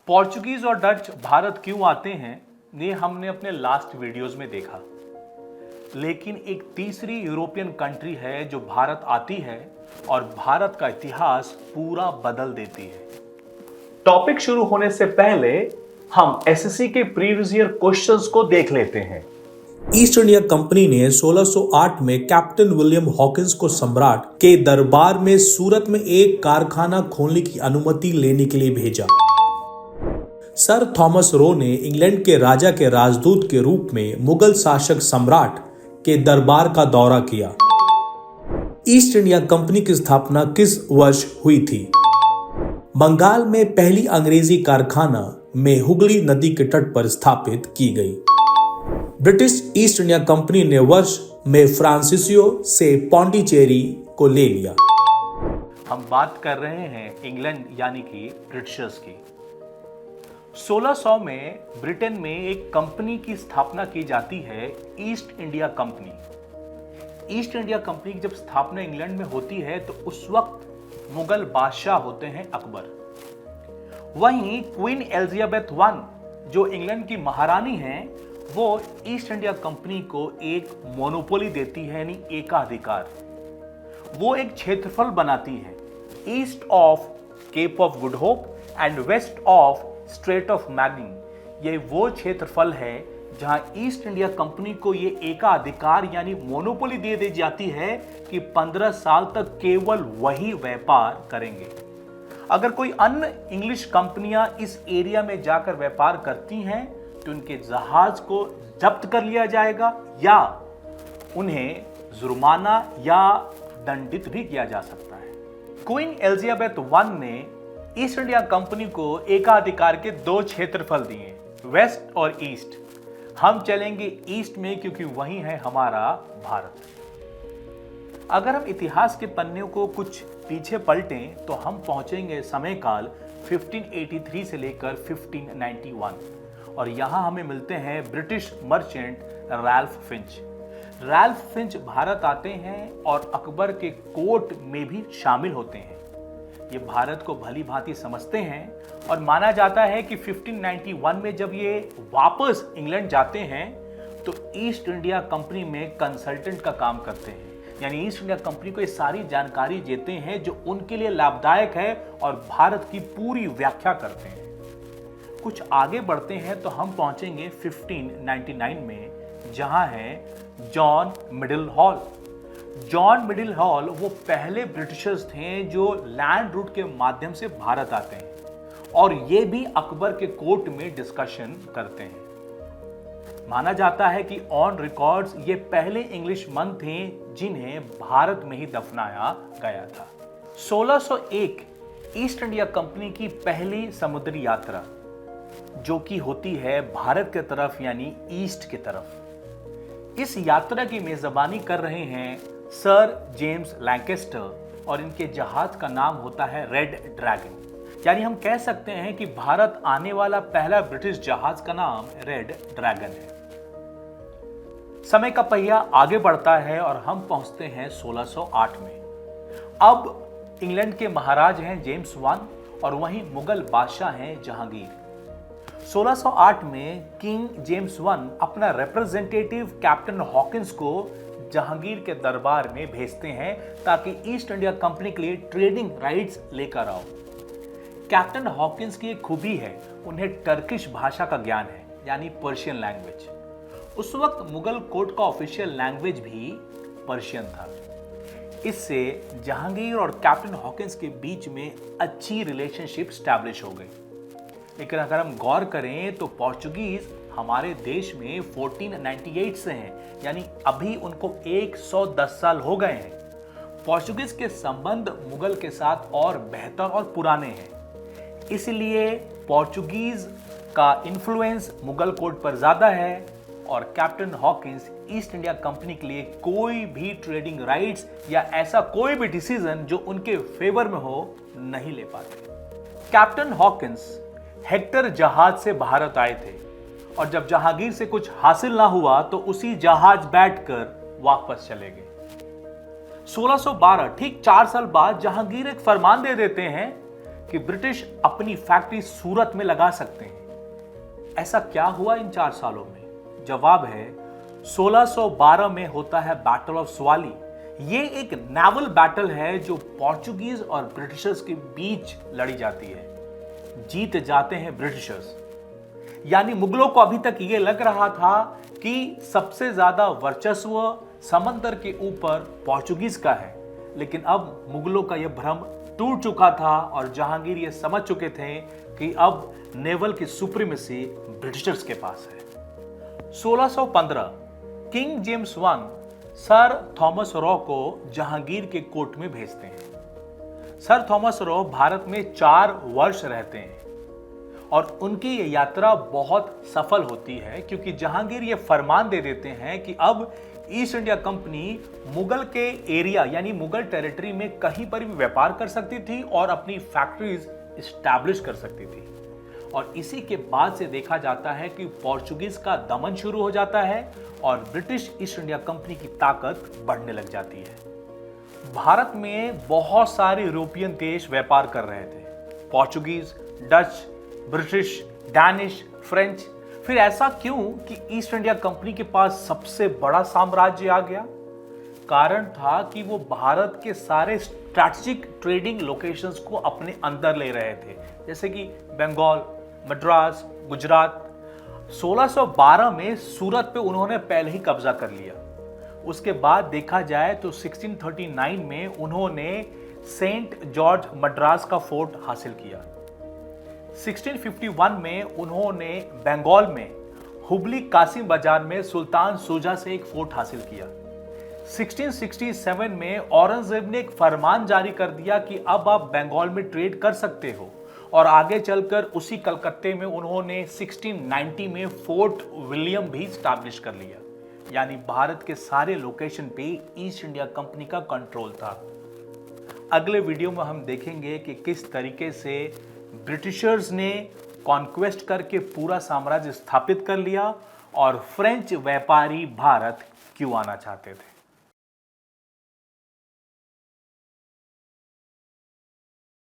Portuguese और Dutch Bharat क्यों आते हैं ये हमने अपने लास्ट वीडियोस में देखा, लेकिन एक तीसरी यूरोपियन कंट्री है जो भारत आती है और भारत का इतिहास पूरा बदल देती है। टॉपिक शुरू होने से पहले हम एसएससी के प्रीवियस ईयर क्वेश्चंस को देख लेते हैं। ईस्ट इंडिया कंपनी ने 1608 में कैप्टन विलियम हॉकिंस को सम्राट के दरबार में सूरत में एक कारखाना खोलने की अनुमति लेने के लिए भेजा। सर थॉमस रो ने इंग्लैंड के राजा के राजदूत के रूप में मुगल शासक सम्राट के दरबार का दौरा किया। ईस्ट इंडिया कंपनी की स्थापना किस वर्ष हुई थी? बंगाल में पहली अंग्रेजी कारखाना में हुगली नदी के तट पर स्थापित की गई। ब्रिटिश ईस्ट इंडिया कंपनी ने वर्ष में फ्रांसिसियो से पौंडीचेरी को ले लिया। हम बात कर रहे हैं इंग्लैंड यानी कि ब्रिटिशर्स की। 1600 में ब्रिटेन में एक कंपनी की स्थापना की जाती है, east India company. East India company की जब स्थापना इंग्लैंड में होती है तो उस वक्त मुगल बादशाह होते हैं अकबर। वहीं क्वीन एलिजाबेथ वन जो इंग्लैंड की महारानी हैं, वो ईस्ट इंडिया कंपनी को एक मोनोपोली देती है, यानी एकाधिकार। वो एक क्षेत्रफल बनाती है, east of Cape of Good Hope and west of Strait of मैग्निंग। ये वो क्षेत्रफल है जहां ईस्ट इंडिया कंपनी को ये एकाधिकार यानी मोनोपोली दे दी जाती है कि 15 साल तक केवल वही व्यापार करेंगे। अगर कोई अन्य इंग्लिश कंपनियां इस एरिया में जाकर व्यापार करती हैं तो उनके जहाज को जब्त कर लिया जाएगा या उन्हें जुर्माना या दंडित भी किया जा सकता है। क्वीन एलिजाबेथ वन ने ईस्ट इंडिया कंपनी को एकाधिकार के दो क्षेत्रफल दिए, वेस्ट और ईस्ट। हम चलेंगे ईस्ट में क्योंकि वही है हमारा भारत। अगर हम इतिहास के पन्नों को कुछ पीछे पलटें तो हम पहुंचेंगे समय काल 1583 से लेकर 1591 और यहां हमें मिलते हैं British merchant Ralph Finch. Ralph Finch Bharat आते हैं और अकबर के कोर्ट में भी शामिल होते हैं। ये भारत को भली भांति समझते हैं और माना जाता है कि 1591 में जब ये वापस इंग्लैंड जाते हैं तो ईस्ट इंडिया कंपनी में कंसल्टेंट का काम करते हैं, यानी ईस्ट इंडिया कंपनी को ये सारी जानकारी देते हैं जो उनके लिए लाभदायक है और भारत की पूरी व्याख्या करते हैं। कुछ आगे बढ़ते हैं तो हम पहुंचेंगे 1599 में, जहां है John middle hall. John middle hall वो पहले ब्रिटिशर्स थे जो लैंड रूट के माध्यम से भारत आते हैं और ये भी अकबर के कोर्ट में डिस्कशन करते हैं। माना जाता है कि ऑन रिकॉर्ड्स ये पहले इंग्लिश मन थे जिन्हें भारत में ही दफनाया गया था। 1601 ईस्ट इंडिया कंपनी की पहली समुद्री यात्रा जो कि होती है भारत की तरफ यानी ईस्ट की तरफ। इस यात्रा की मेजबानी कर रहे हैं सर जेम्स लैंकेस्टर और इनके जहाज का नाम होता है रेड ड्रैगन। यानी हम कह सकते हैं कि भारत आने वाला पहला ब्रिटिश जहाज का नाम रेड ड्रैगन है। समय का पहिया आगे बढ़ता है और हम पहुंचते हैं 1608 में। अब इंग्लैंड के महाराज हैं जेम्स वन और वहीं मुगल बादशाह हैं जहांगीर। 1608 में किंग जेम्स वन अपना रिप्रेजेंटेटिव कैप्टन हॉकिंस को जहांगीर के दरबार में भेजते हैं ताकि ईस्ट इंडिया कंपनी के लिए ट्रेडिंग राइट्स लेकर आओ। कैप्टन हॉकिंस की एक खूबी है, उन्हें टर्किश भाषा का ज्ञान है, यानी पर्शियन लैंग्वेज। उस वक्त मुगल कोर्ट का ऑफिशियल लैंग्वेज भी पर्शियन था। इससे जहांगीर और कैप्टन हॉकिंस के बीच में अच्छी रिलेशनशिप स्टैब्लिश हो गई। लेकिन अगर हम गौर करें तो पोर्चुगीज हमारे देश में 1498 से हैं, यानी अभी उनको 110 साल हो गए हैं। पोर्चुगीज के संबंध मुगल के साथ और बेहतर और पुराने हैं, इसलिए पोर्चुगीज का इन्फ्लुएंस मुगल कोर्ट पर ज्यादा है और captain Hawkins east India company के लिए कोई भी ट्रेडिंग राइट्स या ऐसा कोई भी डिसीजन जो उनके फेवर में हो नहीं ले पाते। कैप्टन हॉकिंस हेक्टर जहाज से भारत आए थे और जब जहांगीर से कुछ हासिल ना हुआ तो उसी जहाज बैठकर वापस चले गए। 1612 ठीक 4 साल बाद जहांगीर एक फरमान दे देते हैं कि ब्रिटिश अपनी फैक्ट्री सूरत में लगा सकते हैं। ऐसा क्या हुआ इन 4 सालों में? जवाब है 1612 में होता है बैटल ऑफ स्वाली। ये एक नेवल बैटल है जो पोर्चुगीज और ब्रिटिशर्स के बीच लड़ी जाती है। जीत जाते हैं ब्रिटिशर्स। यानी मुगलों को अभी तक ये लग रहा था कि सबसे ज्यादा वर्चस्व समंदर के ऊपर पोर्चुगीज का है, लेकिन अब मुगलों का यह भ्रम टूट चुका था और जहांगीर ये समझ चुके थे कि अब नेवल की सुप्रीमेसी ब्रिटिशर्स के पास है। 1615 king James I sir Thomas raw को जहांगीर के कोर्ट में भेजते हैं। सर थॉमस रॉ भारत में 4 वर्ष रहते हैं और उनकी ये यात्रा बहुत सफल होती है, क्योंकि जहांगीर ये फरमान दे देते हैं कि अब ईस्ट इंडिया कंपनी मुगल के एरिया यानी मुगल टेरिटरी में कहीं पर भी व्यापार कर सकती थी और अपनी फैक्ट्रीज इस्टेब्लिश कर सकती थी। और इसी के बाद से देखा जाता है कि पोर्चुगीज का दमन शुरू हो जाता है और ब्रिटिश ईस्ट इंडिया कंपनी की ताकत बढ़ने लग जाती है। भारत में बहुत सारे यूरोपियन देश व्यापार कर रहे थे, Portuguese, Dutch, British, Danish, French. फिर ऐसा क्यों कि ईस्ट इंडिया कंपनी के पास सबसे बड़ा साम्राज्य आ गया? कारण था कि वो भारत के सारे स्ट्रैटेजिक ट्रेडिंग लोकेशंस को अपने अंदर ले रहे थे, जैसे कि बंगाल, मद्रास, गुजरात। 1612 में सूरत पे उन्होंने पहले ही कब्जा कर लिया। उसके बाद देखा जाए तो 1639 में उन्होंने सेंट जॉर्ज मद्रास का फोर्ट हासिल किया। 1651 में उन्होंने बंगाल में हुबली कासिम बाजार में सुल्तान शुजा से एक फोर्ट हासिल किया। 1667 में औरंगजेब ने एक फरमान जारी कर दिया कि अब आप बंगाल में ट्रेड कर सकते हो, और आगे चलकर उसी कलकत्ते में उन्होंने 1690 में फोर्ट विलियम भी स्टैब्लिश कर लिया। यानी भारत के सारे लोकेशन पे ईस्ट इंडिया कंपनी का कंट्रोल था। अगले वीडियो में हम देखेंगे कि किस तरीके से ब्रिटिशर्स ने कॉन्क्वेस्ट करके पूरा साम्राज्य स्थापित कर लिया और फ्रेंच व्यापारी भारत क्यों आना चाहते थे।